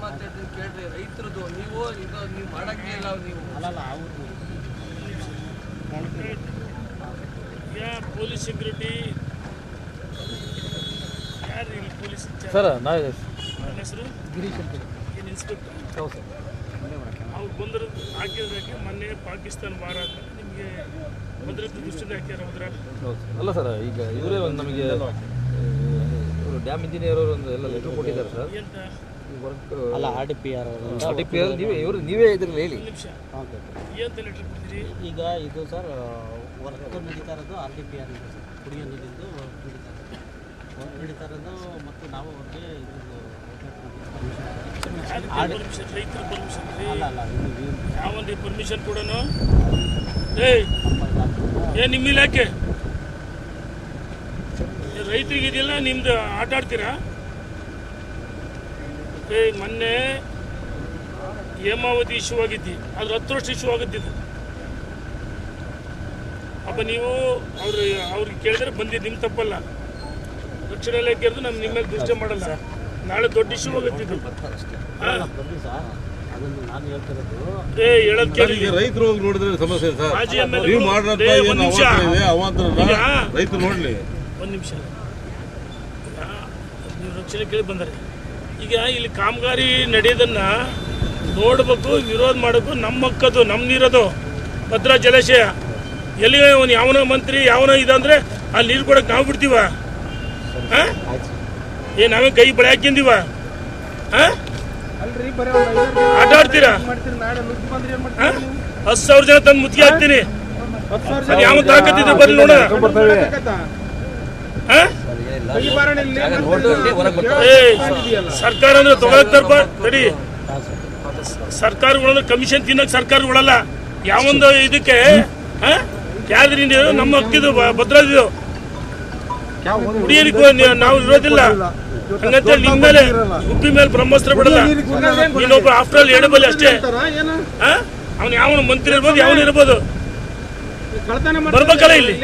ಮಾತು ಹೇಳ್ತೀನಿ ಕೇಳ್ರಿ, ರೈತರದು ನೀವು ಮಾಡಕ್ಕೆ ಇಲ್ಲ ನೀವು. ಪೊಲೀಸ್ ಸೆಕ್ಯೂರಿಟಿ ಯಾರು ಇಲ್ಲಿ ಪೊಲೀಸ್ ಸರ್? ನನ್ನ ಹೆಸರು ಗಿರೀಶ್ ಅಂತ. ಏನು ಇನ್ಸ್ಪೆಕ್ಟರ್? ಹೌದು ಸರ್. ಅವ್ರು ಬಂದರು ಹಾಕಿದ್ರಾಗೆ ಮೊನ್ನೆ ಪಾಕಿಸ್ತಾನ ವಾರ ಅಂತ ನಿಮಗೆ ಭದ್ರತೆ ದೃಷ್ಟಿಯಿಂದ ಹಾಕ್ಯಾರ ಹೌದ್ರ? ಅಲ್ಲ ಸರ್, ಈಗ ಇವರೇ ಒಂದು ನಮಗೆ ಇವರು ಡ್ಯಾಮ್ ಇಂಜಿನಿಯರ್ ಅವರು ಒಂದು ಎಲ್ಲ ಲೆಟರ್ ಕೊಟ್ಟಿದ್ದಾರೆ ಸರ್. ಎಂತ ವರ್ಕ್ ಅಲ್ಲ RDPR ನೀವೇ ಇದ್ರಲ್ಲಿ ಹೇಳಿ. ಒಂದು ನಿಮಿಷ, ಏನಂತ ಲೆಟರ್ ಕೊಡ್ತೀರಿ? ಈಗ ಇದು ಸರ್ ವರ್ಕ್ ನಡೀತಾ ಇರೋದು RDPR ಇದೆ ಸರ್, ಕುಡಿಯೋ ನೀರಿಂದು ವರ್ಕ್ ನಡೀತಾ ಇರೋದು. ಮತ್ತು ನಾವು ಅವ್ರಿಗೆ ಪರ್ಮಿಷನ್, ರೈತರ ಪರ್ಮಿಷನ್ ರೀ. ಅಲ್ಲ ಯಾವೊಂದು ಪರ್ಮಿಷನ್ ಕೊಡೋನು? ಏ ನಿಮ್ಮ ಇಲಾಖೆ ರೈತರಿಗೆ ಇದೆಯಲ್ಲ ನಿಮ್ದು ಆಟ ಆಡ್ತೀರಾ? ಮೊನ್ನೆ ಹೇಮಾವತಿ ಇಶ್ಯೂ ಆಗಿದ್ದಿ, ಅದ್ರ 10 ವರ್ಷ ಇಶ್ಯೂ ಆಗುತ್ತಿದ್ದು. ಅಪ್ಪ ನೀವು ಅವ್ರಿಗೆ ಕೇಳಿದ್ರೆ ಬಂದಿದ್ದು ನಿಮ್ಮ ತಪ್ಪಲ್ಲ. ರಕ್ಷಣಾ ಇಲಾಖೆ ನಮ್ಮ ನಿಮ್ಮ ಮೇಲೆ ದೃಷ್ಟಿ ಮಾಡಲ್ಲ. ನಾಳೆ ದೊಡ್ಡ ಇಶ್ಯೂ ಆಗುತ್ತಿದ್ದು. ಹೇಳೋದ್ ಕೇಳಿ, ರೈತರು ನೋಡಿದ್ರೆ ಸಮಸ್ಯೆ ಸರ್. ಮಾಜಿ MLA ನೀವು ಮಾಡಿದ್ರೆ ಒಂದು ನಿಮಿಷ, ರೈತರು ನೋಡ್ಲಿ. ಒಂದು ನಿಮಿಷ, ನೀವು ರಕ್ಷಣೆ ಕೇಳಿ ಬಂದರೆ ಈಗ ಇಲ್ಲಿ ಕಾಮಗಾರಿ ನಡೆಯೋದನ್ನ ನೋಡ್ಬೇಕು, ವಿರೋಧ ಮಾಡಬೇಕು. ನಮ್ಮ ಹಕ್ಕದು, ನಮ್ಮ ನೀರದು, ಭದ್ರಾ ಜಲಾಶಯ. ಎಲ್ಲಿ ಯಾವನ ಮಂತ್ರಿ ಯಾವನ ಇದಂದ್ರೆ ಅಲ್ಲಿ ನೀರು ಕೊಡಕ್ಕೆ ನಾವು ಬಿಡ್ತೀವ? ನಾವೇ ಕೈ ಬಳೆ ಹಾಕಿಂದೀವ? ಆಟ ಆಡ್ತೀರಾ? 10,000 ಜನ ತಂದು ಮುತ್ತಿಗೆ ಹಾಕ್ತೀನಿ. ಯಾವ ತಾಕತ್ತಿದ್ರೆ ಬರ್ಲಿ ನೋಡ. ಸರ್ಕಾರ ಅಂದ್ರೆ ತಗೊಳಕ್ತಾರಪ್ಪ ತಡಿ. ಸರ್ಕಾರಗಳಂದ್ರೆ ಕಮಿಷನ್ ತಿನ್ನಕ್ ಸರ್ಕಾರಗಳಲ್ಲ. ಯಾವೊಂದು ಇದಕ್ಕೆ ಯಾವ್ದ್ರಿ ನೀರು ನಮ್ಮ ಹಕ್ಕಿದು ಭದ್ರದಿದು ಕುಡಿಯಲಿಕ್ಕೆ ನಾವು ಇರೋದಿಲ್ಲ. ಹಂಗಂತೇಳಿ ನಿಮ್ಮ ಮೇಲೆ ಗುಬ್ಬಿ ಮೇಲೆ ಬ್ರಹ್ಮಾಸ್ತ್ರ ಬಿಡಲ್ಲ. ನೀನೊಬ್ಬ ಆಫ್ಟರ್ ಆಲ್ ಎಡಬಲ್ಲಿ ಅಷ್ಟೇ. ಅವನು ಯಾವನು ಮಂತ್ರಿ ಇರ್ಬೋದು, ಯಾವನು ಇರ್ಬೋದು, ಬರ್ಬೇಕಲ್ಲ ಇಲ್ಲಿ.